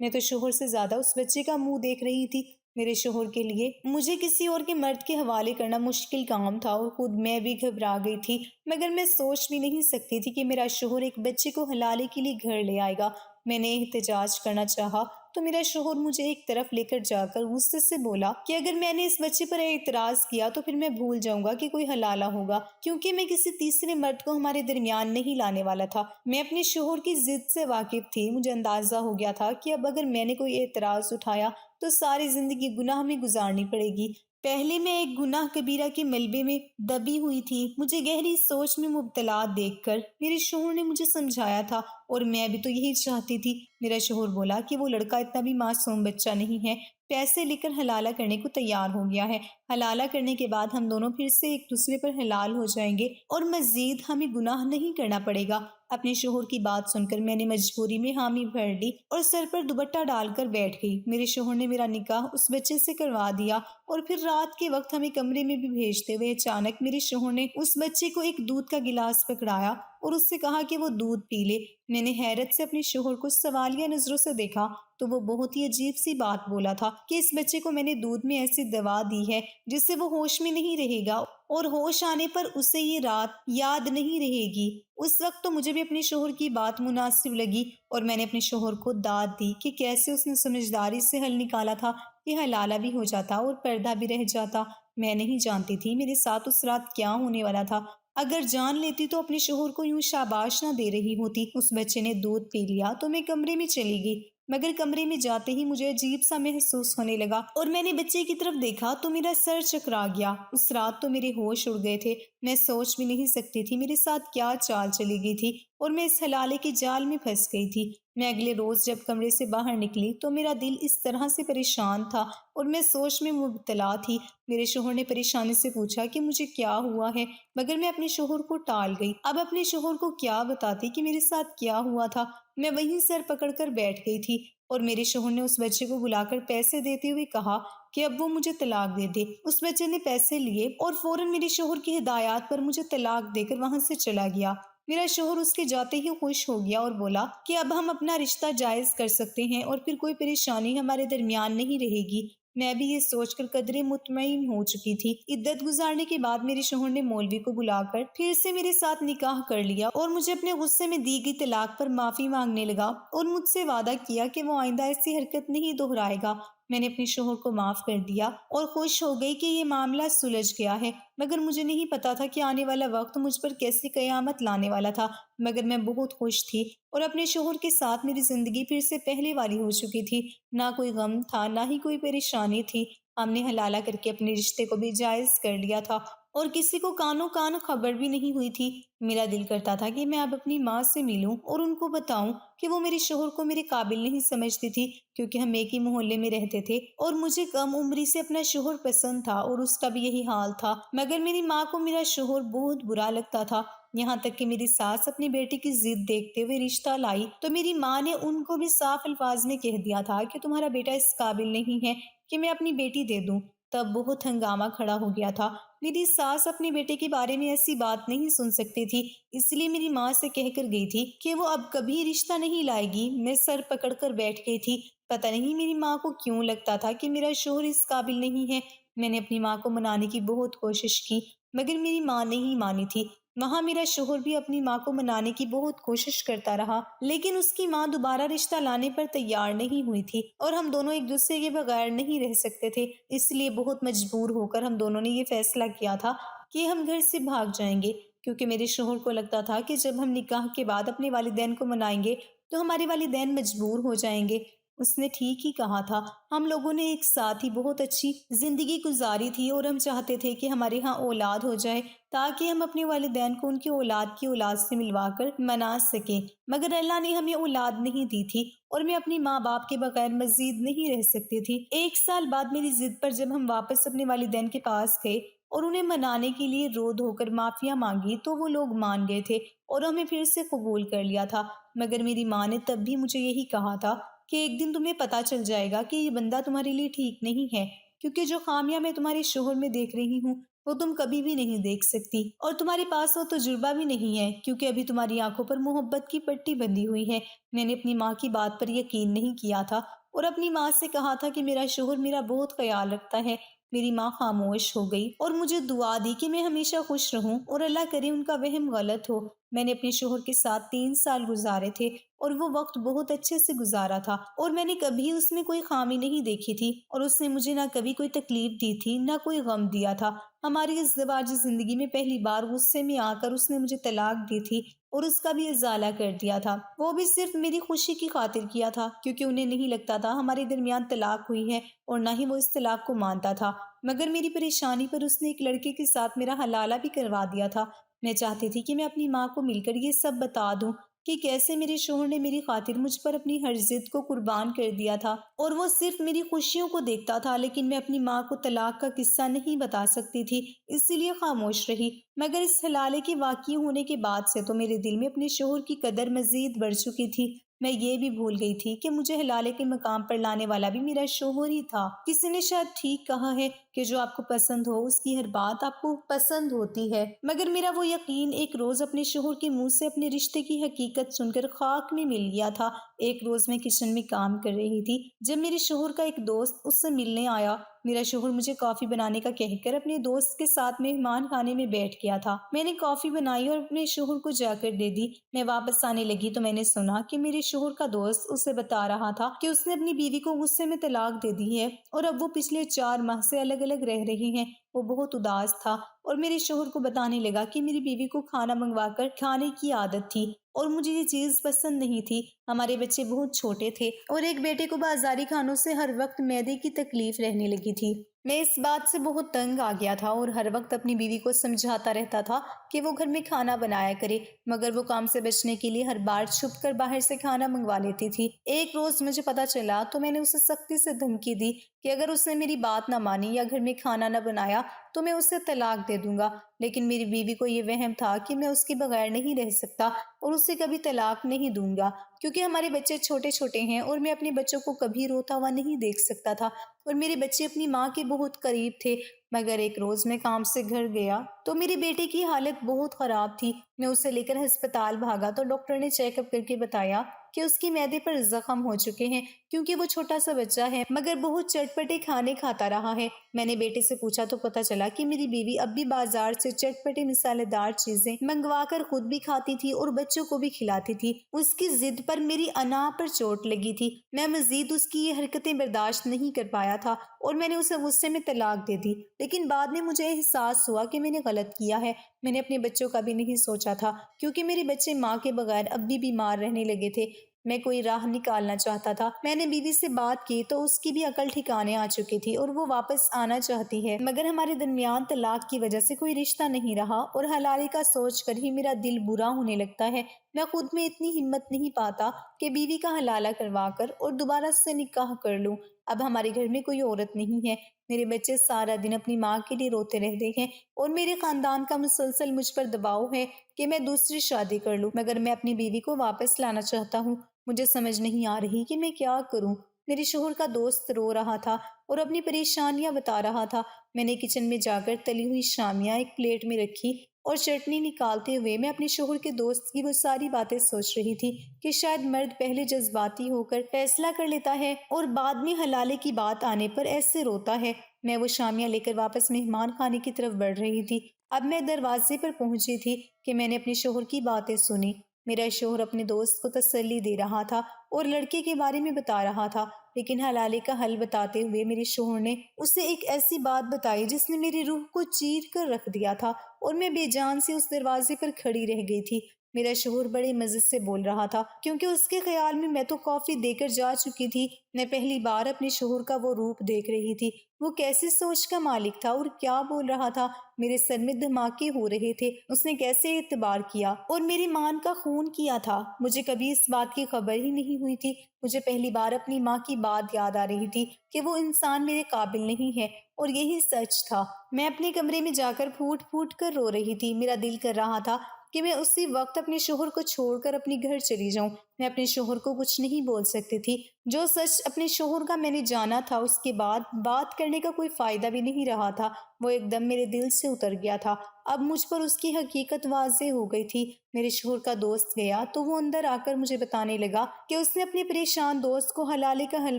میں تو شوہر سے زیادہ اس بچے کا منہ دیکھ رہی تھی۔ میرے شوہر کے لیے مجھے کسی اور کے مرد کے حوالے کرنا مشکل کام تھا اور خود میں بھی گھبرا گئی تھی، مگر میں سوچ بھی نہیں سکتی تھی کہ میرا شوہر ایک بچے کو حلالے کے لیے گھر لے آئے گا۔ میں نے احتجاج کرنا چاہا تو میرا شوہر مجھے ایک طرف لے کر جا کر غصے سے بولا کہ اگر میں نے اس بچے پر اعتراض کیا تو پھر میں بھول جاؤں گا کہ کوئی حلالہ ہوگا، کیونکہ میں کسی تیسرے مرد کو ہمارے درمیان نہیں لانے والا تھا۔ میں اپنے شوہر کی ضد سے واقف تھی۔ مجھے اندازہ ہو گیا تھا کہ اب اگر میں نے کوئی اعتراض اٹھایا تو ساری زندگی گناہ میں گزارنی پڑے گی۔ پہلے میں ایک گناہ کبیرہ کے ملبے میں دبی ہوئی تھی۔ مجھے گہری سوچ میں مبتلا دیکھ کر میرے شوہر نے مجھے سمجھایا تھا اور میں بھی تو یہی چاہتی تھی۔ میرا شوہر بولا کہ وہ لڑکا اتنا بھی معصوم بچہ نہیں ہے، پیسے لے کر حلالہ کرنے کو تیار ہو گیا ہے۔ حلالہ کرنے کے بعد ہم دونوں پھر سے ایک دوسرے پر حلال ہو جائیں گے اور مزید ہمیں گناہ نہیں کرنا پڑے گا۔ اپنے شوہر کی بات سن کر میں نے مجبوری میں حامی بھر لی اور سر پر دوپٹہ ڈال کر بیٹھ گئی۔ میرے شوہر نے میرا نکاح اس بچے سے کروا دیا اور پھر رات کے وقت ہمیں کمرے میں بھی بھیجتے ہوئے اچانک میرے شوہر نے اس بچے کو ایک دودھ کا گلاس پکڑایا اور اس سے کہا کہ وہ دودھ پی لے۔ میں نے حیرت سے اپنے شوہر کو سوالیہ نظروں سے دیکھا تو وہ بہت ہی عجیب سی بات بولا تھا کہ اس بچے کو میں نے دودھ میں ایسی دوا دی ہے جس سے وہ ہوش میں نہیں رہے گا اور ہوش آنے پر اسے یہ رات یاد نہیں رہے گی۔ اس وقت تو مجھے بھی اپنے شوہر کی بات مناسب لگی اور میں نے اپنے شوہر کو داد دی کہ کیسے اس نے سمجھداری سے حل نکالا تھا کہ حلالہ بھی ہو جاتا اور پردہ بھی رہ جاتا۔ میں نہیں جانتی تھی میرے ساتھ اس رات کیا ہونے والا تھا۔ اگر جان لیتی تو اپنے شوہر کو یوں شاباش نہ دے رہی ہوتی۔ اس بچے نے دودھ پی لیا تو میں کمرے میں چلی گئی، مگر کمرے میں جاتے ہی مجھے عجیب سا محسوس ہونے لگا اور میں نے بچے کی طرف دیکھا تو میرا سر چکرا گیا۔ اس رات تو میرے ہوش اڑ گئے تھے۔ میں سوچ بھی نہیں سکتی تھی میرے ساتھ کیا چال چلی گئی تھی اور میں اس حلالے کے جال میں پھنس گئی تھی۔ میں اگلے روز جب کمرے سے باہر نکلی تو میرا دل اس طرح سے پریشان تھا اور میں سوچ میں مبتلا تھی۔ میرے شوہر نے پریشانی سے پوچھا کہ مجھے کیا ہوا ہے، مگر میں اپنے شوہر کو ٹال گئی۔ اب اپنے شوہر کو کیا بتاتی کہ میرے ساتھ کیا ہوا تھا۔ میں وہیں سر پکڑ کر بیٹھ گئی تھی اور میرے شوہر نے اس بچے کو بلا کر پیسے دیتے ہوئے کہا کہ اب وہ مجھے طلاق دے دے۔ اس بچے نے پیسے لیے اور فوراً میرے شوہر کی ہدایات پر مجھے طلاق دے کر وہاں سے چلا گیا۔ میرا شوہر اس کے جاتے ہی خوش ہو گیا اور بولا کہ اب ہم اپنا رشتہ جائز کر سکتے ہیں اور پھر کوئی پریشانی ہمارے درمیان نہیں رہے گی۔ میں بھی یہ سوچ کر قدرے مطمئن ہو چکی تھی۔ عدت گزارنے کے بعد میرے شوہر نے مولوی کو بلا کر پھر سے میرے ساتھ نکاح کر لیا اور مجھے اپنے غصے میں دی گئی طلاق پر معافی مانگنے لگا اور مجھ سے وعدہ کیا کہ وہ آئندہ ایسی حرکت نہیں دہرائے گا۔ میں نے اپنے شوہر کو معاف کر دیا اور خوش ہو گئی کہ یہ معاملہ سلجھ گیا ہے، مگر مجھے نہیں پتا تھا کہ آنے والا وقت مجھ پر کیسی قیامت لانے والا تھا۔ مگر میں بہت خوش تھی اور اپنے شوہر کے ساتھ میری زندگی پھر سے پہلے والی ہو چکی تھی۔ نہ کوئی غم تھا نہ ہی کوئی پریشانی تھی۔ ہم نے حلالہ کر کے اپنے رشتے کو بھی جائز کر لیا تھا اور کسی کو کانوں کان خبر بھی نہیں ہوئی تھی۔ میرا دل کرتا تھا کہ میں اب اپنی ماں سے ملوں اور ان کو بتاؤں کہ وہ میرے شوہر کو میرے قابل نہیں سمجھتی تھی، کیونکہ ہم ایک ہی محلے میں رہتے تھے اور مجھے کم عمری سے اپنا شوہر پسند تھا اور اس کا بھی یہی حال تھا۔ مگر میری ماں کو میرا شوہر بہت برا لگتا تھا، یہاں تک کہ میری ساس اپنی بیٹی کی ضد دیکھتے ہوئے رشتہ لائی تو میری ماں نے ان کو بھی صاف الفاظ میں کہہ دیا تھا کہ تمہارا بیٹا اس قابل نہیں ہے کہ میں اپنی بیٹی دے دوں۔ تب بہت ہنگامہ کھڑا ہو گیا تھا۔ میری ساس اپنے بیٹے کے بارے میں ایسی بات نہیں سن سکتی تھی، اس لیے میری ماں سے کہہ کر گئی تھی کہ وہ اب کبھی رشتہ نہیں لائے گی۔ میں سر پکڑ کر بیٹھ گئی تھی۔ پتہ نہیں میری ماں کو کیوں لگتا تھا کہ میرا شوہر اس قابل نہیں ہے۔ میں نے اپنی ماں کو منانے کی بہت کوشش کی، مگر میری ماں نہیں مانی تھی۔ وہاں میرا شوہر بھی اپنی ماں کو منانے کی بہت کوشش کرتا رہا، لیکن اس کی ماں دوبارہ رشتہ لانے پر تیار نہیں ہوئی تھی اور ہم دونوں ایک دوسرے کے بغیر نہیں رہ سکتے تھے۔ اس لیے بہت مجبور ہو کر ہم دونوں نے یہ فیصلہ کیا تھا کہ ہم گھر سے بھاگ جائیں گے، کیونکہ میرے شوہر کو لگتا تھا کہ جب ہم نکاح کے بعد اپنے والدین کو منائیں گے تو ہمارے والدین مجبور ہو جائیں گے۔ اس نے ٹھیک ہی کہا تھا۔ ہم لوگوں نے ایک ساتھ ہی بہت اچھی زندگی گزاری تھی اور ہم چاہتے تھے کہ ہمارے ہاں اولاد ہو جائے تاکہ ہم اپنے والدین کو ان کی اولاد سے ملوا کر منا سکیں، مگر اللہ نے ہمیں اولاد نہیں دی تھی اور میں اپنی ماں باپ کے بغیر مزید نہیں رہ سکتی تھی۔ ایک سال بعد میری ضد پر جب ہم واپس اپنے والدین کے پاس گئے اور انہیں منانے کے لیے رو دھو کر معافیاں مانگی تو وہ لوگ مان گئے تھے اور ہمیں پھر سے قبول کر لیا تھا۔ مگر میری ماں نے تب بھی مجھے یہی کہا تھا کہ ایک دن تمہیں پتہ چل جائے گا کہ یہ بندہ تمہارے لیے ٹھیک نہیں ہے، کیونکہ جو خامیاں میں تمہارے شوہر میں دیکھ رہی ہوں وہ تم کبھی بھی نہیں دیکھ سکتی، اور تمہارے پاس وہ تجربہ بھی نہیں ہے کیونکہ ابھی تمہاری آنکھوں پر محبت کی پٹی بندھی ہوئی ہے۔ میں نے اپنی ماں کی بات پر یقین نہیں کیا تھا اور اپنی ماں سے کہا تھا کہ میرا شوہر میرا بہت خیال رکھتا ہے۔ میری ماں خاموش ہو گئی اور مجھے دعا دی کہ میں ہمیشہ خوش رہوں اور اللہ کرے ان کا وہم غلط ہو۔ میں نے اپنے شوہر کے ساتھ 3 سال گزارے تھے اور وہ وقت بہت اچھے سے گزارا تھا، اور میں نے کبھی اس میں کوئی خامی نہیں دیکھی تھی، اور اس نے مجھے نہ کبھی کوئی تکلیف دی تھی نہ کوئی غم دیا تھا۔ ہماری ازدواجی زندگی میں پہلی بار غصے میں آ کر اس نے مجھے طلاق دی تھی اور اس کا بھی ازالہ کر دیا تھا، وہ بھی صرف میری خوشی کی خاطر کیا تھا کیونکہ انہیں نہیں لگتا تھا ہمارے درمیان طلاق ہوئی ہے اور نہ ہی وہ اس طلاق کو مانتا تھا، مگر میری پریشانی پر اس نے ایک لڑکے کے ساتھ میرا حلالہ بھی کروا دیا تھا۔ میں چاہتی تھی کہ میں اپنی ماں کو مل کر یہ سب بتا دوں کہ کیسے میرے شوہر نے میری خاطر مجھ پر اپنی ہر ضد کو قربان کر دیا تھا اور وہ صرف میری خوشیوں کو دیکھتا تھا، لیکن میں اپنی ماں کو طلاق کا قصہ نہیں بتا سکتی تھی، اسی لیے خاموش رہی۔ مگر اس حلالے کے واقع ہونے کے بعد سے تو میرے دل میں اپنے شوہر کی قدر مزید بڑھ چکی تھی۔ میں یہ بھی بھول گئی تھی کہ مجھے حلالے کے مقام پر لانے والا بھی میرا شوہر ہی تھا۔ کسی نے شاید ٹھیک کہا ہے کہ جو آپ کو پسند ہو اس کی ہر بات آپ کو پسند ہوتی ہے، مگر میرا وہ یقین ایک روز اپنے شوہر کے منہ سے اپنے رشتے کی حقیقت سن کر خاک میں مل گیا تھا۔ ایک روز میں کچن میں کام کر رہی تھی جب میرے شوہر کا ایک دوست اس سے ملنے آیا۔ میرا شوہر مجھے کافی بنانے کا کہہ کر اپنے دوست کے ساتھ مہمان خانے میں بیٹھ گیا تھا۔ میں نے کافی بنائی اور اپنے شوہر کو جا کر دے دی۔ میں واپس آنے لگی تو میں نے سنا کہ میرے شوہر کا دوست اسے بتا رہا تھا کہ اس نے اپنی بیوی کو غصے میں طلاق دے دی ہے اور اب وہ پچھلے 4 ماہ سے الگ الگ رہ رہے ہیں۔ وہ بہت اداس تھا اور میرے شوہر کو بتانے لگا کہ میری بیوی کو کھانا منگوا کر کھانے کی عادت تھی اور مجھے یہ چیز پسند نہیں تھی۔ ہمارے بچے بہت چھوٹے تھے اور ایک بیٹے کو بازاری کھانوں سے ہر وقت معدے کی تکلیف رہنے لگی تھی۔ میں اس بات سے بہت تنگ آ گیا تھا اور ہر وقت اپنی بیوی کو سمجھاتا رہتا تھا کہ وہ گھر میں کھانا بنایا کرے، مگر وہ کام سے بچنے کے لیے ہر بار چھپ کر باہر سے کھانا منگوا لیتی تھی۔ ایک روز مجھے پتا چلا تو میں نے اسے سختی سے دھمکی دی کہ اگر اس نے میری بات نہ مانی یا گھر میں کھانا نہ بنایا تو میں اسے طلاق دے دوں گا، لیکن میری بیوی کو یہ وہم تھا کہ میں اس کے بغیر نہیں رہ سکتا اور اسے کبھی طلاق نہیں دوں گا کیونکہ ہمارے بچے چھوٹے چھوٹے ہیں اور میں اپنے بچوں کو کبھی روتا ہوا نہیں دیکھ سکتا تھا اور میرے بچے اپنی ماں کے بہت قریب تھے۔ مگر ایک روز میں کام سے گھر گیا تو میرے بیٹے کی حالت بہت خراب تھی۔ میں اسے لے کر ہسپتال بھاگا تو ڈاکٹر نے چیک اپ کر کے بتایا کہ اس کے معدے پر زخم ہو چکے ہیں کیونکہ وہ چھوٹا سا بچہ ہے مگر بہت چٹپٹے کھانے کھاتا رہا ہے۔ میں نے بیٹے سے پوچھا تو پتا چلا کہ میری بیوی اب بھی بازار سے چٹپٹے مسالے دار چیزیں منگوا کر خود بھی کھاتی تھی اور بچوں کو بھی کھلاتی تھی۔ اس کی ضد پر میری انا پر چوٹ لگی تھی۔ میں مزید اس کی یہ حرکتیں برداشت نہیں کر پایا تھا اور میں نے اسے غصے میں طلاق دے دی، لیکن بعد میں مجھے احساس ہوا کہ میں نے غلط کیا ہے۔ میں نے اپنے بچوں کا بھی نہیں سوچا تھا کیونکہ میرے بچے ماں کے بغیر اب بھی بیمار رہنے لگے تھے۔ میں کوئی راہ نکالنا چاہتا تھا۔ میں نے بیوی سے بات کی تو اس کی بھی عقل ٹھکانے آ چکی تھی اور وہ واپس آنا چاہتی ہے، مگر ہمارے درمیان طلاق کی وجہ سے کوئی رشتہ نہیں رہا اور حلالے کا سوچ کر ہی میرا دل برا ہونے لگتا ہے۔ میں خود میں اتنی ہمت نہیں پاتا کہ بیوی کا حلالہ کروا کر اور دوبارہ سے نکاح کر لوں۔ اب ہمارے گھر میں کوئی عورت نہیں ہے، میرے بچے سارا دن اپنی ماں کے لیے روتے رہتے ہیں اور میرے خاندان کا مسلسل مجھ پر دباؤ ہے کہ میں دوسری شادی کر لوں، مگر میں اپنی بیوی کو واپس لانا چاہتا ہوں۔ مجھے سمجھ نہیں آ رہی کہ میں کیا کروں۔ میرے شوہر کا دوست رو رہا تھا اور اپنی پریشانیاں بتا رہا تھا۔ میں نے کچن میں جا کر تلی ہوئی شامیاں ایک پلیٹ میں رکھی اور چٹنی نکالتے ہوئے میں اپنے شوہر کے دوست کی وہ ساری باتیں سوچ رہی تھی کہ شاید مرد پہلے جذباتی ہو کر فیصلہ کر لیتا ہے اور بعد میں حلالے کی بات آنے پر ایسے روتا ہے۔ میں وہ شامیاں لے کر واپس مہمان خانے کی طرف بڑھ رہی تھی۔ اب میں دروازے پر پہنچی تھی کہ میں نے اپنے شوہر کی باتیں سنی۔ میرا شوہر اپنے دوست کو تسلی دے رہا تھا اور لڑکے کے بارے میں بتا رہا تھا، لیکن حلالے کا حل بتاتے ہوئے میرے شوہر نے اسے ایک ایسی بات بتائی جس نے میری روح کو چیر کر رکھ دیا تھا اور میں بے جان سے اس دروازے پر کھڑی رہ گئی تھی۔ میرا شوہر بڑے مزے سے بول رہا تھا کیونکہ اس کے خیال میں تو کافی دے کر جا چکی تھی۔ میں پہلی بار اپنے شوہر کا وہ روپ دیکھ رہی تھی۔ وہ کیسی سوچ کا مالک تھا اور کیا بول رہا تھا۔ میرے سر میں دھماکے ہو رہے تھے۔ اس نے کیسے اعتبار کیا اور میری ماں کا خون کیا تھا۔ مجھے کبھی اس بات کی خبر ہی نہیں ہوئی تھی۔ مجھے پہلی بار اپنی ماں کی بات یاد آ رہی تھی کہ وہ انسان میرے قابل نہیں ہے اور یہی سچ تھا۔ میں اپنے کمرے میں جا کر پھوٹ پھوٹ کر رو رہی تھی۔ میرا دل کر رہا تھا کہ میں اسی وقت اپنے شوہر کو چھوڑ کر اپنے گھر چلی جاؤں۔ میں اپنے شوہر کو کچھ نہیں بول سکتی تھی۔ جو سچ اپنے شوہر کا میں نے جانا تھا، اس کے بعد بات کرنے کا کوئی فائدہ بھی نہیں رہا تھا۔ وہ ایک دم میرے دل سے اتر گیا تھا۔ اب مجھ پر اس کی حقیقت واضح ہو گئی تھی۔ میرے شوہر کا دوست گیا تو وہ اندر آ کر مجھے بتانے لگا کہ اس نے اپنے پریشان دوست کو حلالے کا حل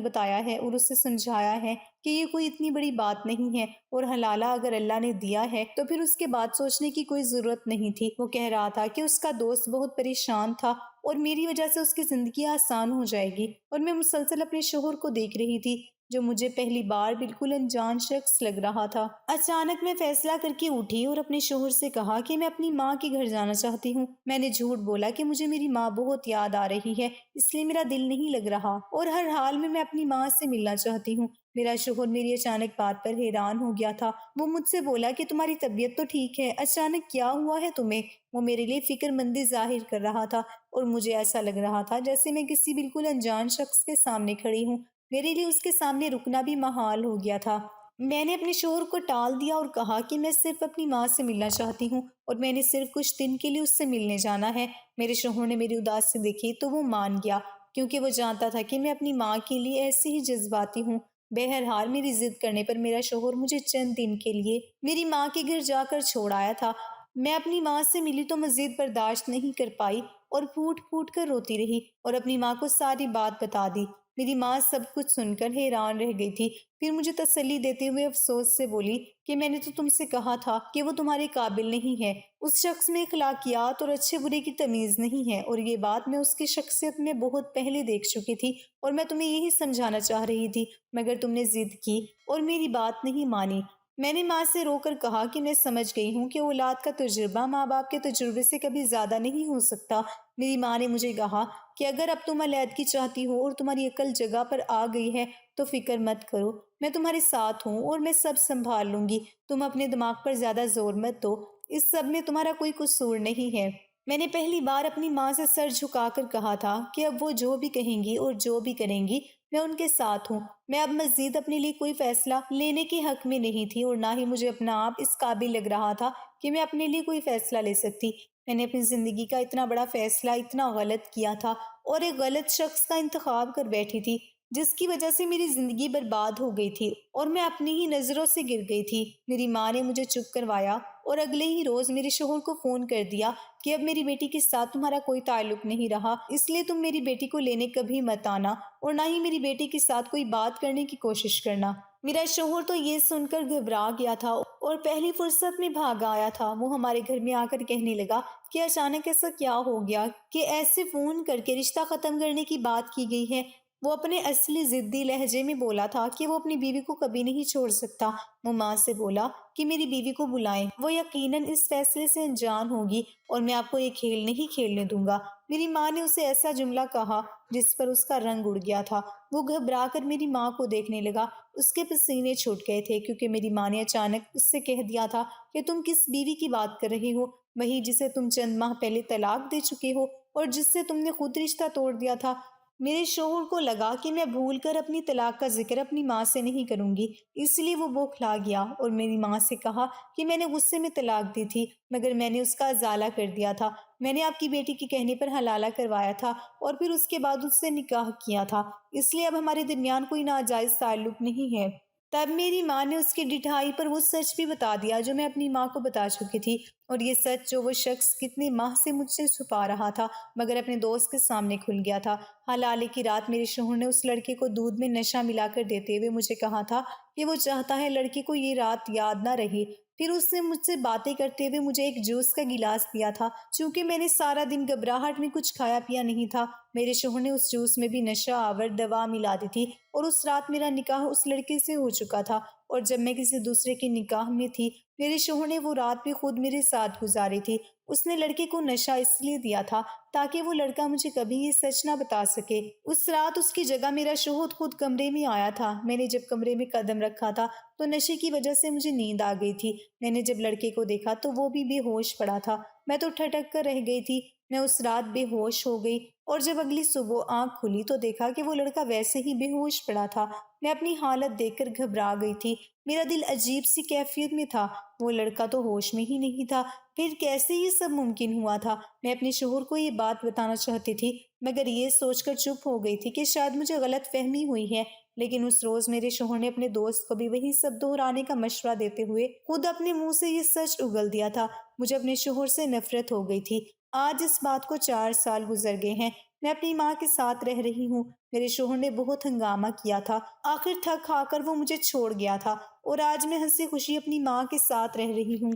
بتایا ہے اور اسے سمجھایا ہے کہ یہ کوئی اتنی بڑی بات نہیں ہے، اور حلالہ اگر اللہ نے دیا ہے تو پھر اس کے بعد سوچنے کی کوئی ضرورت نہیں تھی۔ وہ کہہ رہا تھا کہ اس کا دوست بہت پریشان تھا اور میری وجہ سے اس کی زندگی آسان ہو جائے گی، اور میں مسلسل اپنے شوہر کو دیکھ رہی تھی جو مجھے پہلی بار بالکل انجان شخص لگ رہا تھا۔ اچانک میں فیصلہ کر کے اٹھی اور اپنے شوہر سے کہا کہ میں اپنی ماں کے گھر جانا چاہتی ہوں۔ میں نے جھوٹ بولا کہ مجھے میری ماں بہت یاد آ رہی ہے، اس لیے میرا دل نہیں لگ رہا، اور ہر حال میں اپنی ماں سے ملنا چاہتی ہوں۔ میرا شوہر میری اچانک بات پر حیران ہو گیا تھا۔ وہ مجھ سے بولا کہ تمہاری طبیعت تو ٹھیک ہے، اچانک کیا ہوا ہے تمہیں؟ وہ میرے لیے فکر مندی ظاہر کر رہا تھا، اور مجھے ایسا لگ رہا تھا جیسے میں کسی بالکل انجان شخص کے سامنے کھڑی ہوں۔ میرے لیے اس کے سامنے رکنا بھی محال ہو گیا تھا۔ میں نے اپنے شوہر کو ٹال دیا اور کہا کہ میں صرف اپنی ماں سے ملنا چاہتی ہوں، اور میں نے صرف کچھ دن کے لیے اس سے ملنے جانا ہے۔ میرے شوہر نے میری اداسی دیکھی تو وہ مان گیا، کیونکہ وہ جانتا تھا کہ میں اپنی ماں کے لیے ایسی ہی جذباتی ہوں۔ بہرحال میری ضد کرنے پر میرا شوہر مجھے چند دن کے لیے میری ماں کے گھر جا کر چھوڑ آیا تھا۔ میں اپنی ماں سے ملی تو مزید برداشت نہیں کر پائی اور پھوٹ پھوٹ کر روتی رہی اور اپنی ماں کو ساری بات بتا دی۔ میری ماں سب کچھ سن کر حیران رہ گئی تھی، پھر مجھے تسلی دیتے ہوئے افسوس سے بولی کہ میں نے تو تم سے کہا تھا کہ وہ تمہارے قابل نہیں ہے۔ اس شخص میں اخلاقیات اور اچھے برے کی تمیز نہیں ہے، اور یہ بات میں اس کی شخصیت میں بہت پہلے دیکھ چکی تھی، اور میں تمہیں یہی سمجھانا چاہ رہی تھی، مگر تم نے ضد کی اور میری بات نہیں مانی۔ میں نے ماں سے رو کر کہا کہ میں سمجھ گئی ہوں کہ اولاد کا تجربہ ماں باپ کے تجربے سے کبھی زیادہ نہیں ہو سکتا۔ میری ماں نے مجھے کہا کہ اگر اب تم علیحدگی چاہتی ہو اور تمہاری عقل جگہ پر آ گئی ہے تو فکر مت کرو، میں تمہارے ساتھ ہوں اور میں سب سنبھال لوں گی۔ تم اپنے دماغ پر زیادہ زور مت دو، اس سب میں تمہارا کوئی قصور نہیں ہے۔ میں نے پہلی بار اپنی ماں سے سر جھکا کر کہا تھا کہ اب وہ جو بھی کہیں گی اور جو بھی کریں گی میں ان کے ساتھ ہوں۔ میں اب مزید اپنے لیے کوئی فیصلہ لینے کے حق میں نہیں تھی، اور نہ ہی مجھے اپنا آپ اس قابل لگ رہا تھا کہ میں اپنے لیے کوئی فیصلہ لے سکتی۔ میں نے اپنی زندگی کا اتنا بڑا فیصلہ اتنا غلط کیا تھا، اور ایک غلط شخص کا انتخاب کر بیٹھی تھی جس کی وجہ سے میری زندگی برباد ہو گئی تھی اور میں اپنی ہی نظروں سے گر گئی تھی۔ میری ماں نے مجھے چپ کروایا اور اگلے ہی روز میرے شوہر کو فون کر دیا کہ اب میری بیٹی کے ساتھ تمہارا کوئی تعلق نہیں رہا، اس لیے تم میری بیٹی کو لینے کبھی مت آنا، اور نہ ہی میری بیٹی کے ساتھ کوئی بات کرنے کی کوشش کرنا۔ میرا شوہر تو یہ سن کر گھبرا گیا تھا اور پہلی فرصت میں بھاگ آیا تھا۔ وہ ہمارے گھر میں آ کر کہنے لگا کہ اچانک ایسا کیا ہو گیا کہ ایسے فون کر کے رشتہ ختم کرنے کی بات کی گئی ہے۔ وہ اپنے اصلی ضدی لہجے میں بولا تھا کہ وہ اپنی بیوی کو کبھی نہیں چھوڑ سکتا۔ وہ ماں سے بولا کہ میری بیوی کو بلائیں، وہ یقیناً اس فیصلے سے انجان ہوگی اور میں آپ کو یہ کھیل نہیں کھیلنے دوں گا۔ میری ماں نے اسے ایسا جملہ کہا جس پر اس کا رنگ اڑ گیا تھا۔ وہ گھبرا کر میری ماں کو دیکھنے لگا، اس کے پسینے چھوٹ گئے تھے، کیونکہ میری ماں نے اچانک اس سے کہہ دیا تھا کہ تم کس بیوی کی بات کر رہی ہو؟ وہی جسے تم چند ماہ پہلے طلاق دے چکے ہو اور جس سے تم نے خود رشتہ توڑ دیا تھا۔ میرے شوہر کو لگا کہ میں بھول کر اپنی طلاق کا ذکر اپنی ماں سے نہیں کروں گی، اس لیے وہ بوکھلا گیا اور میری ماں سے کہا کہ میں نے غصے میں طلاق دی تھی، مگر میں نے اس کا ازالہ کر دیا تھا۔ میں نے آپ کی بیٹی کے کہنے پر حلالہ کروایا تھا اور پھر اس کے بعد اس سے نکاح کیا تھا، اس لیے اب ہمارے درمیان کوئی ناجائز تعلق نہیں ہے۔ تب میری ماں نے اس کی ڈٹھائی پر وہ سچ بھی بتا دیا جو میں اپنی ماں کو بتا چکی تھی، اور یہ سچ جو وہ شخص کتنے ماہ سے مجھ سے چھپا رہا تھا مگر اپنے دوست کے سامنے کھل گیا تھا۔ حلالے کی رات میرے شوہر نے اس لڑکے کو دودھ میں نشہ ملا کر دیتے ہوئے مجھے کہا تھا کہ وہ چاہتا ہے لڑکے کو یہ رات یاد نہ رہے۔ پھر اس نے مجھ سے باتیں کرتے ہوئے مجھے ایک جوس کا گلاس دیا تھا، چونکہ میں نے سارا دن گھبراہٹ میں کچھ کھایا پیا نہیں تھا۔ میرے شوہر نے اس جوس میں بھی نشہ آور دوا ملا دی تھی، اور اس رات میرا نکاح اس لڑکے سے ہو چکا تھا، اور جب میں کسی دوسرے کے نکاح میں تھی میرے شوہر نے وہ رات بھی خود میرے ساتھ گزاری تھی۔ اس نے لڑکے کو نشہ اس لیے دیا تھا تاکہ وہ لڑکا مجھے کبھی یہ سچ نہ بتا سکے۔ اس رات اس کی جگہ میرا شوہر خود کمرے میں آیا تھا۔ میں نے جب کمرے میں قدم رکھا تھا تو نشے کی وجہ سے مجھے نیند آ گئی تھی۔ میں نے جب لڑکے کو دیکھا تو وہ بھی بے ہوش پڑا تھا۔ میں تو ٹھٹک کر رہ گئی تھی۔ میں اس رات بے ہوش ہو گئی اور جب اگلی صبح آنکھ کھلی تو دیکھا کہ وہ لڑکا ویسے ہی بے ہوش پڑا تھا۔ میں اپنی حالت دیکھ کر گھبرا گئی تھی۔ میرا دل عجیب سی کیفیت میں تھا۔ وہ لڑکا تو ہوش میں ہی نہیں تھا۔ پھر کیسے یہ سب ممکن ہوا تھا؟ میں اپنے شوہر کو یہ بات بتانا چاہتی تھی مگر یہ سوچ کر چپ ہو گئی تھی کہ شاید مجھے غلط فہمی ہوئی ہے۔ لیکن اس روز میرے شوہر نے اپنے دوست کو بھی وہی سب دہرانے کا مشورہ دیتے ہوئے خود اپنے منہ سے یہ سچ اگل دیا تھا۔ مجھے اپنے شوہر سے نفرت ہو گئی تھی۔ آج اس بات کو 4 سال گزر گئے ہیں۔ میں اپنی ماں کے ساتھ رہ رہی ہوں۔ میرے شوہر نے بہت ہنگامہ کیا تھا۔ آخر تھک ہار کر وہ مجھے چھوڑ گیا تھا اور آج میں ہنسی خوشی اپنی ماں کے ساتھ رہ رہی ہوں۔